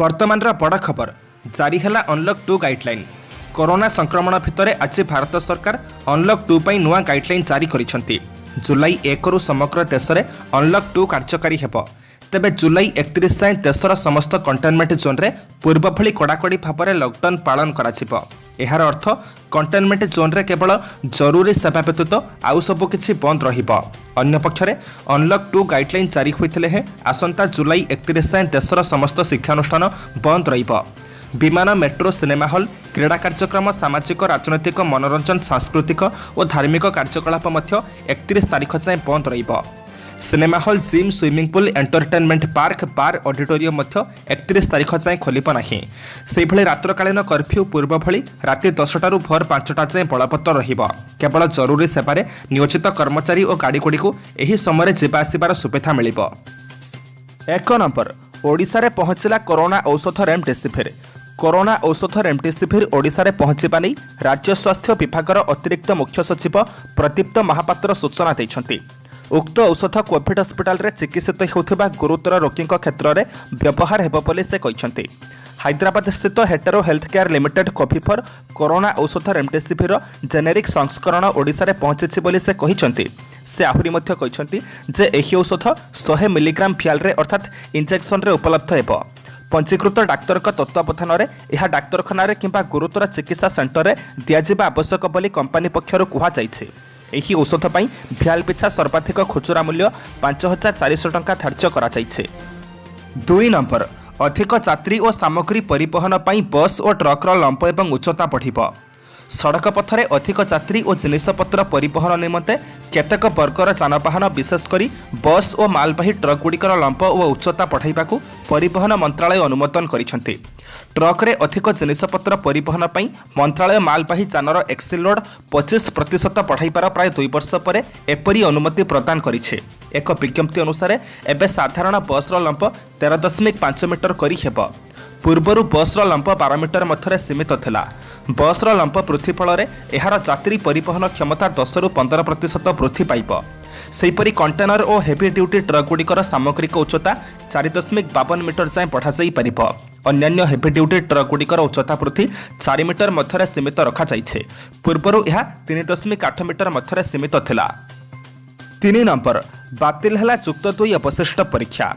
वर्तमान बड़ खबर जारी है अनलक 2 गाइडलाइन। कोरोना संक्रमण भितर आज भारत सरकार अनलक 2 पर नुआ गाइडलाइन जारी करिसेंती। जुलाई 1 रु समग्र देश में अनलक 2 कार्यकारी हेब। तेबे जुलाई 31 जाए देशर समस्त कंटेनमेंट जोन रे पूर्व भली कड़ाकड़ी भाव में लॉकडाउन पालन करा। यार अर्थ कंटेनमेंट जोन रे केवल जरूरी सेवा व्यतीत आउ सब किछि बंद रहिबो। अन्य पक्षरे अनलक 2 गाइडलाइन जारी होइथिले हे आसंता जुलाई 31 जाए देशर समस्त शिक्षानुष्ठान बंद रहिबो। विमान, मेट्रो, सिनेमा हॉल, क्रीड़ा कार्यक्रम, सामाजिक, राजनैतिक, मनोरंजन, सांस्कृतिक और धार्मिक कार्यकलाप मध्य 31 तारीख जाए बंद रहिबो। Cinema hall, gym, swimming pool, entertainment park, bar, auditorium मध्य 31 तारीख जाए खोलिब नाही। सेहिभଳି रात्रकालीन कर्फ्यू पूर्व भली राति 10 टारू भोर 5टा जाए बलवत्तर रहिबो। केवल जरूरी सेवारे नियोजित कर्मचारी और गाड़ी को एही समय जीवा आसिबार सुविधा मिलिबो। 1 नंबर ओडिशा रे पहुंचला कोरोना औषध रेमडेसिविर। कोरोना औषध रेमडेसिविर ओडिशा रे पहुंचबा नै राज्य स्वास्थ्य विभागर अतिरिक्त मुख्य सचिव प्रदीप्त महापात्र सूचना दैछंती। उक्त औषध कोविड हस्पिटाल रे चिकित्सित होउथिबा गुरुतर रोगी क्षेत्र में व्यवहार हेबो बोली से कहिसंती। हैदराबाद स्थित Hetero health care limited Covifor corona औषध रेमडेसिविर जेनेरिक संस्करण ओडिशा रे पहुंचीछि बोली से कहिसंती। से आहुरी मध्य कहिसंती जे एही औषध 100 मिलीग्राम फियाल रे अर्थात इंजेक्शन रे उपलब्ध हेबो। पंजीकृत डाक्तर तत्वावधान में यह डाक्तखाना किंबा गुरुतर चिकित्सा सेंटर में दियाजिबा आवश्यक बोली कंपनी पक्षर कुहाଯାଇଛି। एही औषध पई फियाल पिछा सर्वाधिक खुचुरा मूल्य 5400 टंका धार्य कराଯାଇଛି। 2 नंबर अधिक यात्री और सामग्री परिवहन पई बस और ट्रकर लंब एवं उच्चता बढ़िबो। सड़क पथरे अधिक यात्री और जिनिसपत्र परिवहन निमंते केतेक वर्गर जानवाहन विशेषकर बस और मालवाही ट्रक गुड़िकर लंब और उच्चता बढ़ाइबाकू परिवहन मंत्रालय अनुमोदन करिसेंती। ट्रक रे अधिक जिनिसपत्र परिवहन पई मंत्रालय मालवाही जानर एक्सिल लोड 25% बढ़ाइबार प्राय 2 वर्ष पर एपरी अनुमति प्रदान करिछे। एक विज्ञप्ति अनुसार एबे साधारण बस लंब 13.5 मीटर करी हेबो। पूर्वर बस लंब 12 मीटर मध्य सीमित थिला। बस लंब वृद्धि फल यार यात्री परिवहन क्षमता 10 रु 15% वृद्धि पाइब। सेहीपरि कंटेनर और हेवी ड्यूटी ट्रक गुड़िकर सामग्रिक उच्चता 4.52 मीटर जाए बढ़ा जाई परिब। अन्यान्य हेवी ड्यूटी ट्रक गुड़िकर उच्चता वृद्धि 4 मीटर मध्य सीमित रखा जाइछे। पूर्वर यह 3.8 मीटर मध्य सीमित थिला। 3 नंबर बातिल हला युक्त 2 अवशिष्ट परीक्षा।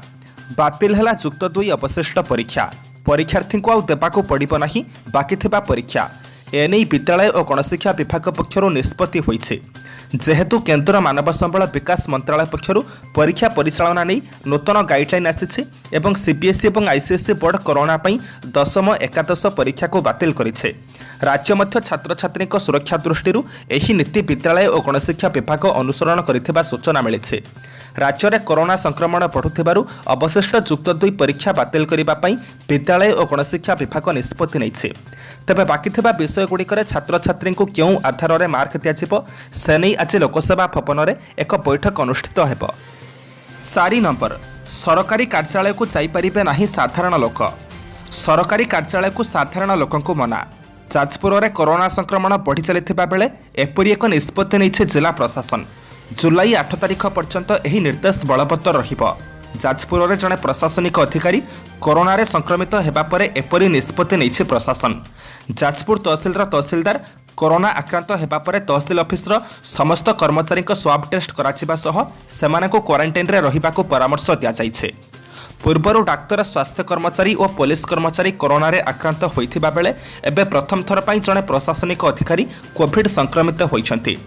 बातिल हला युक्त 2 अवशिष्ट परीक्षा। परीक्षार्थी को देवाक पड़ो ना बाकी थिबा परीक्षा। एने विद्यालय और गणशिक्षा विभाग पक्षर निष्पत्ति होइछे। जेहेतु केंद्र मानव संबल विकास मंत्रालय पक्षर परीक्षा परिचालना नहीं नूतन गाइडलाइन आसी एवं सीबीएसई और आईसीएसई बोर्ड कोरोना पई 10व एकादश परीक्षा को बातिल करिछे। राज्य मध्य छात्र छात्री सुरक्षा दृष्टि एही नीति विद्यालय और गणशिक्षा विभाग अनुसरण करिथिबा सूचना मिलिछे। राज्य में कोरोना संक्रमण बढ़ुथिबारु अवशिष्ट युक्त 2 परीक्षा बातिल करिबा पई विद्यालय और गणशिक्षा विभाग निष्पत्ति नैछे। तेबे बाकी थिबा विषय गुड़िकर छात्र छात्री को क्यों आधार में मार्क दियाजिबो से नहीं आज लोकसेवा भवन में एक बैठक अनुष्ठित हेब। 4 नंबर सरकारी कार्यालय को जाइपारिबे नाही साधारण लोक। सरकारी कार्यालय को साधारण लोकंकु मना। जाजपुर में कोरोना संक्रमण बढ़ी चलिथिबा बेले एपरि एक निष्पत्ति नैछे जिला प्रशासन। जुलाई 8 तारीख पर्यंत यही निर्देश बलवत्तर रहिबो। जाजपुर में जड़े प्रशासनिक अधिकारी कोरोना रे संक्रमित हेबा परे एपरि निष्पत्ति नैछे प्रशासन। जाजपुर तहसिलर तहसिलदार कोरोना आक्रांत हेबा परे तहसिल ऑफिसर समस्त कर्मचारी स्वाब टेस्ट कराचिबा सह सेमानकु क्वारंटाइन रे रहिबाकु परामर्श दिया जाइछे। पूर्वर डाक्तर, स्वास्थ्य कर्मचारी और पुलिस कर्मचारी कोरोना रे आक्रांत होइथिबा बेले एबे प्रथम थर पई जड़े प्रशासनिक अधिकारी कोविड संक्रमित होइछंती।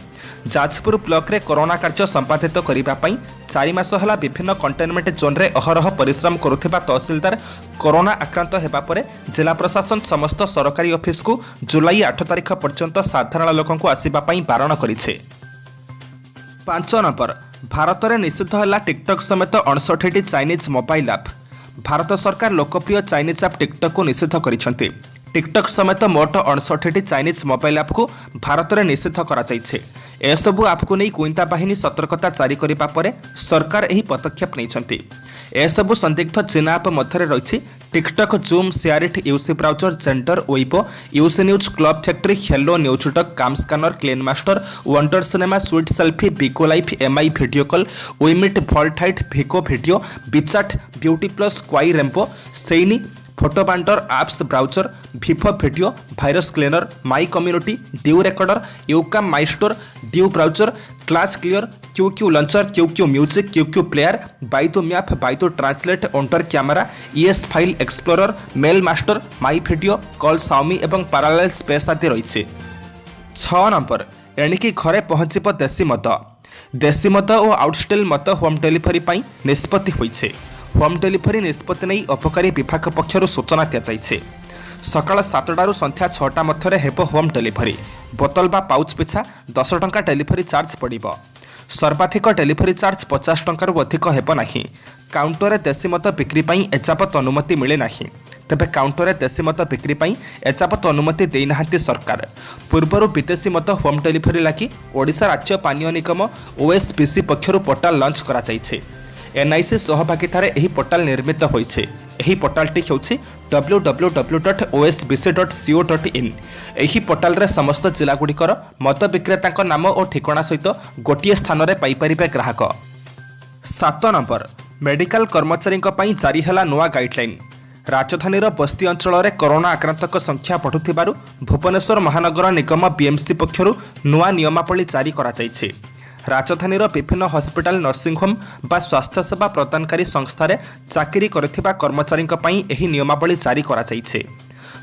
जाजपुर ब्लॉक रे कोरोना कार्य संपादित करिबा पई 4 मास हला विभिन्न कंटेनमेंट जोन रे अहरह परिश्रम करुथिबा तहसीलदार कोरोना आक्रांत हेबा परे जिला प्रशासन समस्त सरकारी ऑफिस को जुलाई 8 तारीख पर्यंत साधारण लोकन को आसीबा पई बारण करिछे। 5 नंबर भारत में निषिद्ध है टिकटॉक समेत 59 चाइनीज मोबाइल ऐप। भारत सरकार लोकप्रिय चाइनीज ऐप टिकटॉक को निषिद्ध करिसेंती। टिकटॉक समेत मोट 59 चाइनीज मोबाइल ऐप को भारत में निषिद्ध करा जाइछे। एसबू ऐप को नहीं गुइंदा बाहिनी सतर्कता जारी करिबा परे सरकार एही पदक्षेप नैछंती। एसबू संदिग्ध चीना ऐप मध्य रही TikTok, Zoom, SHAREit, UC Browser, Xender, Weibo, UC News, Club Factory, Helo, NewsDog, CamScanner, clean master, wonder cinema, sweet selfie, Bigo Live, Mi video call, WeMeet, vault hide, Vigo video, WeChat, beauty plus, Kwai रेम्पो, सेनी, photo binder, APUS browser, Viva video, virus cleaner, my community, DU recorder, YouCam my store, DU browser, class clear, Q launcher, Q music, Q player, Baidu map, Baidu translate, ओंटर camera, ES file explorer, mail master, my video, call Xiaomi और parallel space आदि रही। 6 number एणिकी घरे पहुँचब देशी मद और आउटस्टेल मद home delivery पर निष्पत्ति होइछे। होम डिलीवरी निष्पत्ति नहीं अबकारी विभाग पक्षर सूचना दी सकाल 7टारू संध्या 6टा मध्य हेब होम डिलीवरी। बोतल बा पाउच पिछा 10 टंका डिलीवरी चार्ज पड़िबो। सर्वाधिक डिलीवरी चार्ज 50 टंकार अधिक हेब नाही। काउंटर देशी मद बिक्री पई एजाबत अनुमति मिले नाही। तेबे काउंटर देशी मद बिक्री पई एजाबत अनुमति देई नाहांती सरकार। पूर्वरु विदेशी मद होम डिलीवरी लागि ओडिशा राज्य पानीय निगम ओएसपीसी पक्षरु पोर्टाल लॉन्च करा जायछि। एनआईसी सहभागितार यह पोर्टाल निर्मित होइछे। एही पोर्टालटी होछि www.osbc.co.in। एही पोर्टाल रे समस्त जिला गुड़िकर मद विक्रेता नाम और ठिकाना सहित गोटे स्थान में पाइपारे ग्राहक। 7 नंबर मेडिकल कर्मचारी जारी है नुआ गाइडलाइन। राजधानी बस्ती अंचल में कोरोना आक्रांतक संख्या बढ़ुथिबारु भुवनेश्वर महानगर निगम बीएमसी पक्षरु नुआ नियमावली जारी करा जायछि। राजधानी विभिन्न हॉस्पिटल, नर्सिंग होम बा स्वास्थ्य सेवा प्रदानकारी संस्थार चाकरी करथिबा कर्मचारी एही नियमावली जारी करा जायछि।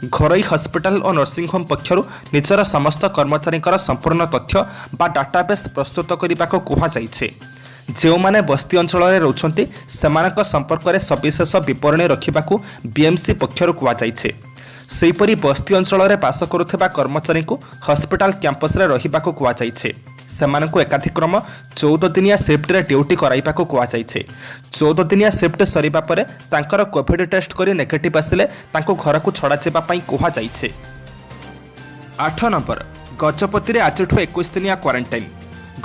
घरोई हॉस्पिटल और नर्सिंग होम पक्षरु निजर समस्त कर्मचारी संपूर्ण तथ्य बा डाटाबेस प्रस्तुत करने को कहा जायछि। जो माने बस्ती अंचल में रोचंती सेमानक संपर्क में सविशेष विवरणी रखिबाकू बीएमसी पक्षरु कहा जायछि। सेहीपरि बस्ती अंचल में बास करुथिबा कर्मचारी को हॉस्पिटल कैंपस रे रहिबाकू कहा जायछि। सेमानकु एकाधिक्रम 14 दिनिया शिफ्ट रे ड्यूटी कराइबाकू कहा जायछि। 14 दिनिया शिफ्ट सरिबा परे तांकर कोविड टेस्ट करी नेगेटिव आसिले तांको घर को छड़ा जेबा पई कहा जायछि। 8 नंबर गजपति रे आजठू 21 दिनिया क्वारंटाइन।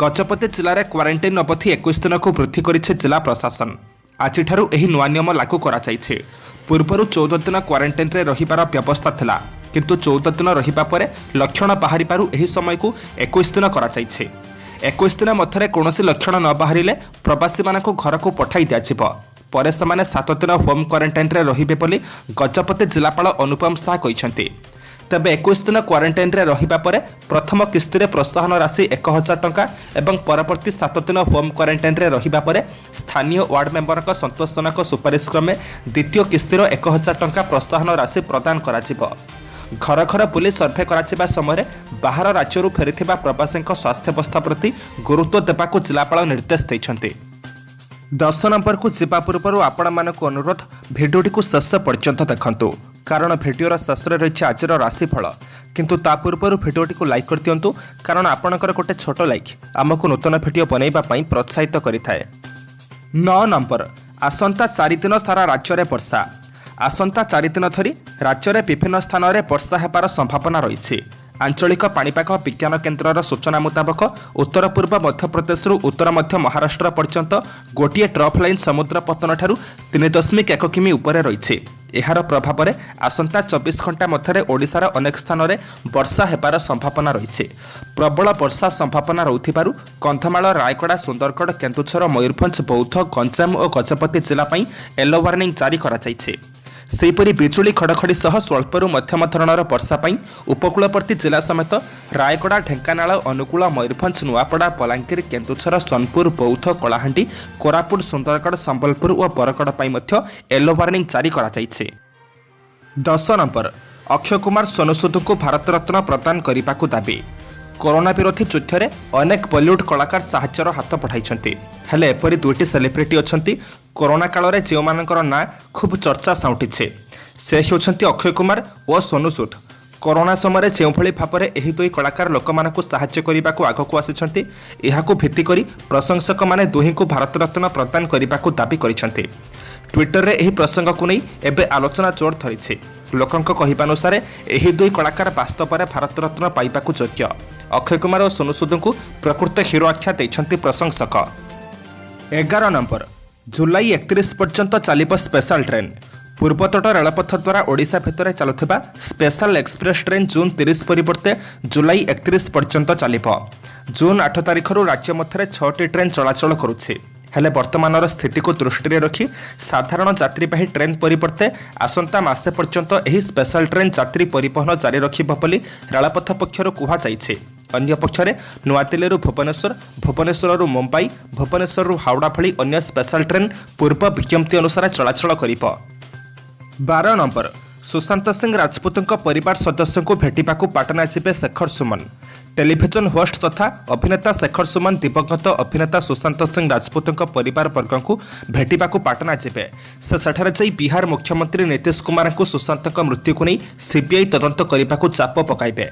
गजपति जिले में क्वारंटाइन अवधि 21 दिन को वृद्धि करिছে जिला प्रशासन। आज एही नुआ नियम लागू करा जायछि। पूर्वरु 14 दिन क्वारंटाइन रे रहिबार व्यवस्था थिला, किंतु 14 दिन रहिबा परे लक्षण बाहरी पारु एही समय को 21 दिन करा जायछि। 21 दिन मध्य कौनसी लक्षण न बाहरिले प्रवासी मानक घर को पठाई दियाजिबो। परे समाने 7 दिन होम क्वारंटाइन रे रहिबे बोली गजपति जिलापाल अनुपम शाह कहिसंती। तेबे 21 दिन क्वारंटाइन रे रहिबा परे प्रथम किस्ती रे प्रोत्साहन राशि 1000 टंका एवं परवर्ती 7 दिन होम क्वारंटाइन रे रहिबा परे स्थानीय वार्ड मेंबर संतोषजनक सुपारिश क्रमे द्वितीय किस्ती 1000 टंका प्रोत्साहन राशि प्रदान कराजिबो। घर घर पुलिस सर्भे कराजिबा समय बाहर राज्यरू फेरिथिबा प्रवासी स्वास्थ्यावस्था प्रति गुरुत्व देबाकू जिलापाल निर्देश दैछन्ते। 10 नंबर को जीवा पूर्व आपण मानक अनुरोध भिडियोटी को शेष पर्यंत देखंतु, कारण भिडियोर शेष रही आज राशिफल। किंतु ता पूर्व भिडियोटी को लाइक कर दियंतु, कारण आपणकर गोटे छोट लाइक आमको नूतन भिडियो बनैबा पई प्रोत्साहित करिथाए। 9 नंबर आसंता 4 दिन सारा राज्य में वर्षा। आसंता 4 दिन धरी राज्य में विभिन्न स्थान में वर्षा हेबार संभावना रही। आंचलिक पाणीपाग विज्ञान केन्द्रर सूचना मुताबक उत्तर पूर्व मध्यप्रदेश उत्तर मध्य महाराष्ट्र पर्यंत गोटे ट्रफ लाइन समुद्र पतन ठारू 3.1 किमी उपरे रही। एहार प्रभाव में आसंता 24 घंटा मध्य ओडिशार अनेक स्थान में वर्षा हेबार संभावना रही। प्रबल वर्षा संभावना रहुथिबारु कंधमाल, रायगड़ा, सुंदरगढ़, केन्दुझर, मयूरभंज, बौद्ध, गंजाम और गजपति जिला पई येलो वार्निंग जारी करा जायछि। सेहीपरि बिजुली खड़खड़ी सह स्वल्परू मध्यम धरणर वर्षा पई उपकूलवर्ती जिला समेत रायगड़ा, ढेंकानाल, अनुगुल, मयूरभंज, नुआपड़ा, बलांगीर, केन्दुझर, सोनपुर, बौद्ध, कलाहांडी, कोरापुट, सुंदरगढ़, संबलपुर और बरगढ़ पई मध्य येलो वार्निंग जारी करा जायछि। 10 नंबर अक्षय कुमार सोनू सूद को भारत रत्न प्रदान करने दाबी। कोरोना विरोधी युद्ध में अनेक बॉलीवुड कलाकार साहाय्यर हाथ बढ़ाई। हेले एपरी 2टी सेलिब्रिटी अच्छी कोरोना काल में जो मानकर ना खूब चर्चा साउटी से होती अक्षय कुमार और सोनू सूद। कोरोना समय जो भाव में यह 2 कलाकार लोक मानक साहाय्य करने को आगक आसी भित्ति करी प्रशंसक माने दुही को भारत रत्न प्रदान करने को दाबी करिसेंति। ट्विटर रे यह प्रसंग को नहीं एबे आलोचना जोर धरी। लोकंक कहिबानुसार यह 2 कलाकार वास्तव में भारत रत्न पाइबाकू योग्य। अक्षय कुमार और सोनू सूद को प्रकृत हिरो आख्या देइछन्ति प्रशंसक। 11 नंबर जुलाई 31 पर्यंत चलिब स्पेशल ट्रेन। पूर्वतट रेलपथ द्वारा ओडिशा भितर चलुथिबा स्पेशल एक्सप्रेस ट्रेन जून 30 परिवर्ते जुलाई 31 पर्यंत चलिब। जून 8 तारिखर राज्य मध्य 6टी ट्रेन चलाचल करुछि। हेले वर्तमानर स्थिति को दृष्टि रखी साधारण यात्रीवाही ट्रेन परिवर्ते आसंता मासे पर्यंत एही स्पेशल ट्रेन यात्री परिवहन जारी रखिब बोली रेलपथ पक्षरु कुहाଯାଇଛି। अन्य पक्षरे नुआदिल्ली भुवनेश्वर, भुवनेश्वर मुंबई, भुवनेश्वर हावड़ा भली अन्य स्पेशल ट्रेन पूर्व विज्ञप्ति अनुसार चलाचल करिब। 12 नंबर सुशांत सिंह राजपूत परिवार सदस्यों को भेटिबाकू पाटना जिबे शेखर सुमन। टेलीविजन होस्ट तथा अभिनेता शेखर सुमन दिवंगत अभिनेता सुशांत सिंह राजपूत परिवार वर्ग को भेटिबाकू पाटना जिबे। से सेठारे जाई बिहार मुख्यमंत्री नीतीश कुमार को सुशांत मृत्यु को नहीं सीबीआई तदंत करने चाप पकाइबे।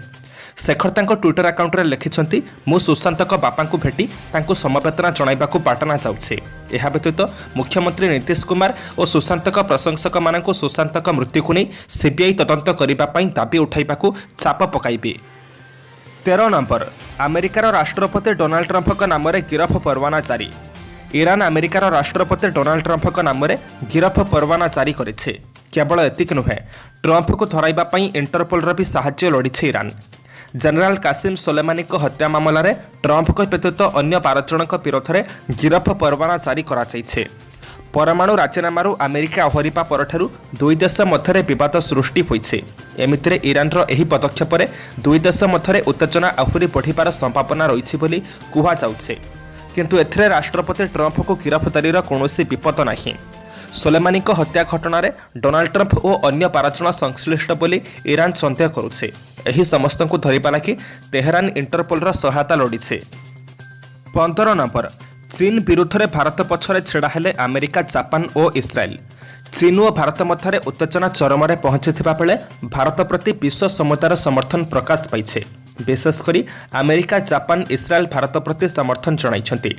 शेखर तांको ट्विटर अकाउंट रे लिखिछंती, मु सुशांत बापा को भेटी तांको समबेदना जणाइबाकू पाटना जाउछे। एहा व्यतीत मुख्यमंत्री नीतीश कुमार और सुशांत प्रशंसक मानक सुशांत मृत्यु को नहीं सीबीआई तदंत करने दाबी उठाइबाकू चाप पकाइबे। 13 नंबर अमेरिकार राष्ट्रपति डोनाल्ड ट्रंप नाम गिरफ परवाना जारी। ईरान अमेरिकार राष्ट्रपति डोनाल्ड ट्रंप नाम गिरफ परवाना जारी करिछे। केवल एतिक नुहे, ट्रंप को धराइबा पई इंटरपोल भी साहाय्य लोड़ीछे ईरान। जनरल कासिम सोलेमानी हत्या मामलें ट्रंप व्यतीत अन्य 12 जनक विरोध में गिरफ परवाना जारी कराଯାଇଛି। परमाणु राजीनामारू अमेरिका ओहरिबा परठारू दुई देश मध्य विवाद सृष्टि होइछे। एमितिरे ईरानर एही पदक्षेप रे दुई देश मध्य उत्तेजना आहुरी बढ़िबार संभावना रहिछि बोली कुहाଯାଉଛି। किंतु एथिरे राष्ट्रपति ट्रंप को गिरफ्तारीर कौनसी विपद नाही। सोलेमानी हत्या घटना डोनाल्ड ट्रंप और अन्य 12 जन संश्लिष्ट बोली ईरान सन्देह करुछे। एही समस्त को धरिबा लागि तेहरान इंटरपोलर सहायता लोड़ीछे। 15 नंबर चीन विरुद्ध में भारत पछरे छेड़ा हेले अमेरिका, जापान और इस्राएल। चीन और भारत मध्य उत्तेजना चरम में पहुंचीथिबा बेले भारत प्रति विश्व समुदायर समर्थन प्रकाश पाइछे। विशेषकर अमेरिका, जापान, इस्राएल भारत प्रति समर्थन जणाइछन्ति।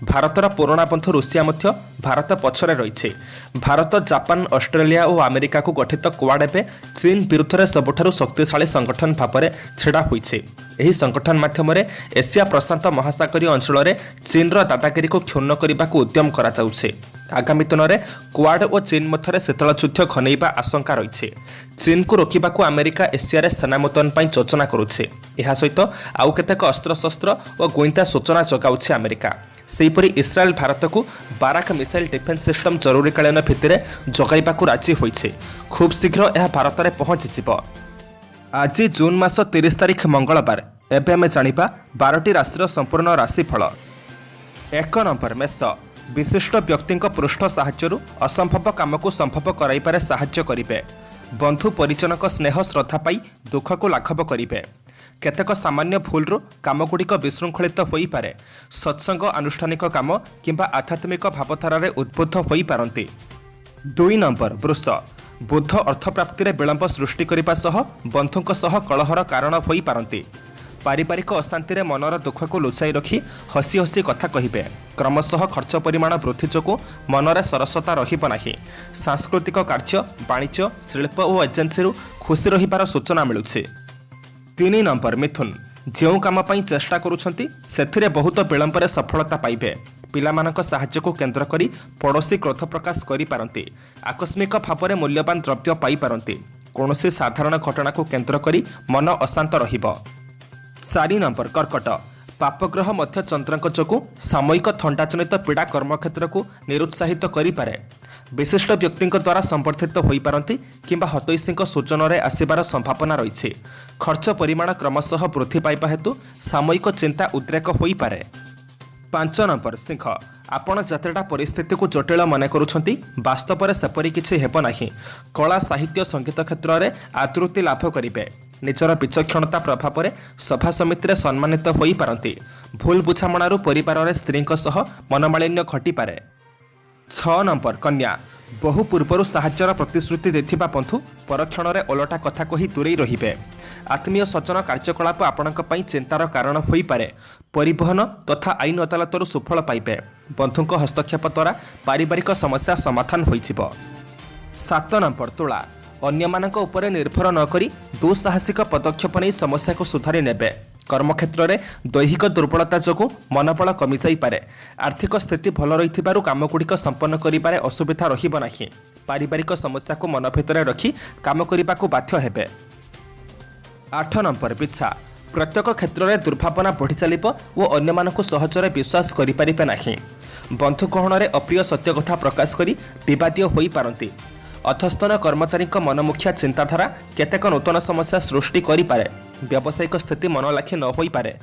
भारतर पुराना बंधु रूसिया मध्य भारत पछरे रहिछे। भारत, जापान, ऑस्ट्रेलिया और अमेरिका को गठित क्वाड एबे चीन विरुद्ध में सबुठारु शक्तिशाली संगठन भाव में छेड़ा होइछे। एही संगठन माध्यम एशिया प्रशांत महासागरीय अंचल में चीनर दादागिरी को क्षुण्ण करने को उद्यम करा जाउछे। आगामी दिन में क्वाड और चीन मध्य शीतल युद्ध घनैबा आशंका रही। चीन को रोकने को अमेरिका एशिया सेना मुतयन योजना करुछे। यह सहित आउ केतेक अस्त्रशस्त्र और गुइंता सूचना जगाउछे अमेरिका। सेहीपरि इस्राएल भारत को बाराक मिसाइल डिफेन्स सिस्टम जरूरीकालीन भित्तिरे जगाइबाकू राजी होइछे। खूब शीघ्र यह भारत में पहुंचीजिब। आज जून मास 30 तारिख मंगलवार। एबे आमे जानिबा 12टी राशिर संपूर्ण राशिफल। 1 नंबर मेष। विशिष्ट व्यक्ति पृष्ठ साहाय्य असंभव काम को संभव कराइबारे साहाय्य करिबे। बंधु परिजनक स्नेह श्रद्धा पाई दुख को लाघव करिबे। केतेक सामान्य भूलरू कामगुड़िक विशृंखलित होई पारे। सत्संग, अनुष्ठानिक काम किंबा आध्यात्मिक भावधारा उद्बुद्ध होई पारंती। 2 नंबर वृष। बुद्ध अर्थप्राप्ति में विलंब सृष्टि करने सह बंधुक सह कलहर कारण होई पारंती। पारिवारिक अशांति मनर दुख को लुचाई रखी हसी हसी कथा कहिबे। क्रमशः खर्च परिमाण वृद्धि जोगु मनरे सरसता रहिब नाही। सांस्कृतिक कार्य, वाणिज्य, शिल्प और एजेन्सी खुशी रहिबार सूचना मिलुछि। 3 नंबर मिथुन। जो काम पई चेष्टा करुछंती सेथिरे बहुत विलंब रे सफलता पाइबे। पिलामानक साहाय्य को केंद्र करी पड़ोशी क्रोध प्रकाश करि पारंती। आकस्मिक भाव में मूल्यवान द्रव्य पाई पारंती। कौनसी साधारण घटना को केंद्र करी मन अशांत रहिब। 4 नंबर कर्कट। पापग्रह मध्य चंद्रक जोगु सामयिक थंडाजनित पीड़ा कर्मक्षेत्र को निरुत्साहित करिपारे। विशिष्ट व्यक्ति द्वारा संवर्धित होई पारंती किंबा हतैषी सूचन रे आसिबार संभावना रही। खर्च परिमाण क्रमशः वृद्धि पाइबा हेतु सामयिक चिंता उद्रेक होई पारे। 5 नंबर सिंह। आपण जतेटा परिस्थिति को जटिल मन करुछंती वास्तव में सेपरी किछि हेब नाही। कला, साहित्य, संगीत क्षेत्र में आदृति लाभ करिबे। निजर विचक्षणता प्रभाव में सभा समिति सम्मानित होई पारंती। भूल बुझामणारू परिवार स्त्री सह मनमालिन्य घटिपारे। 6 नंबर कन्या। बहु पूर्वर साहाय्यर प्रतिश्रुति देथिबा बंधु परक्षण में ओलटा कथा कही दूरे रहिबे। आत्मीय सज्जन कार्यकलाप आपणक पई चिंतार कारण होई पारे। परिवहन तथा आईन अदालतर सुफल पाइबे। बंधुक हस्तक्षेप द्वारा पारिवारिक समस्या समाधान होइजिब। 7 नंबर तुला। अन्यमानक उपरे निर्भर न करी दुस्साहसिक पदक्षेप नहीं समस्या को सुधारी नेबे। कर्मक्षेत्र में दैहिक दुर्बलता जोगु मनोबल कमी जाई पारे। आर्थिक स्थिति भल रहिथिबारु कामगुड़िक संपन्न करिबारे असुविधा रहिब नाही। पारिवारिक समस्या को मन भितर रखी काम करिबाकू बाध्य हेबे। 8 नंबर बिच्छा। प्रत्येक क्षेत्र में दुर्भावना बढ़ी चलिब और अन्यମାନଙ୍କୁ सहजरे विश्वास करिपारिबे नाही। बंधुकोहणरे अप्रिय सत्य कथा प्रकाश करी विवादीय होई पारंती। अधस्तन कर्मचारी मनमुखिया चिंताधारा केतेक नूतन समस्या सृष्टि करिपारे। व्यावसायिक स्थिति मन लाखि न होई पारे।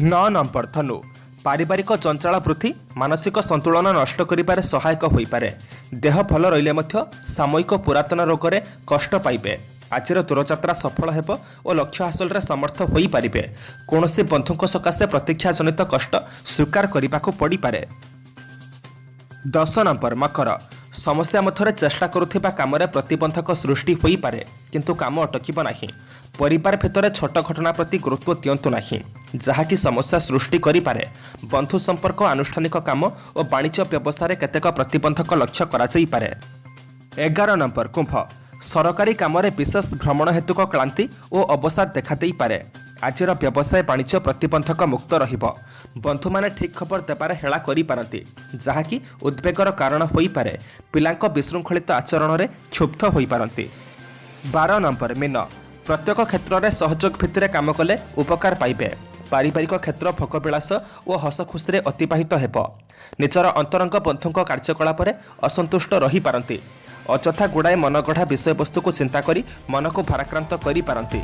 9 नंबर धनु पारिवारिक चंचल वृद्धि मानसिक संतुलन नष्ट करिबारे सहायक होई पारे। देह भल रहिले मध्य सामयिक पुरातन रोगरे कष्ट पाइबे। आजिर दूरयात्रा सफल हेब और लक्ष्य हासिल रे समर्थ होई पारिबे। कोनोसी बंधुक सकाशे प्रतीक्षा जनित कष्ट स्वीकार करिबाकू पड़ी पारे। 10 नंबर मकर समस्या मध्यरे चेष्टा करुथिबा कामरे प्रतिबंधक सृष्टि होई पारे किंतु काम अटकिब नाही। परिवार भितर छोट घटना प्रति गुरुत्व दियंतु नाही जहाँकि समस्या सृष्टि करि पारे। बंधु संपर्क अनुष्ठानिक काम और वाणिज्य व्यवसाय केतेक प्रतिबंधक लक्ष्य करा जाई पारे। 11 नंबर कुंभ सरकारी कामरे विशेष भ्रमण हेतुक क्लांति और अवसाद देखा देई पारे। आजिर व्यवसाय वाणिज्य प्रतिबंधक मुक्त रहिब। बंधु माने ठीक खबर देबारे हेला करि पारंती जहाँकि उद्वेगर कारण होई पारे। पिलांक विशृंखलित आचरण रे क्षुब्ध होई पारंती। 12 नंबर मीन प्रत्येक क्षेत्र में सहयोग भित्तिरे काम कले उपकार पाइबे। पारिवारिक क्षेत्र भोगविलास और हसखुशी अतिबाहित हेब। निजर अंतरंग बंधुक कार्यकलाप असंतुष्ट रही पारंती। अଯଥା गुड़ाए मनगढ़ा विषय वस्तु को चिंता करी मन को भाराक्रांत करि पारंती।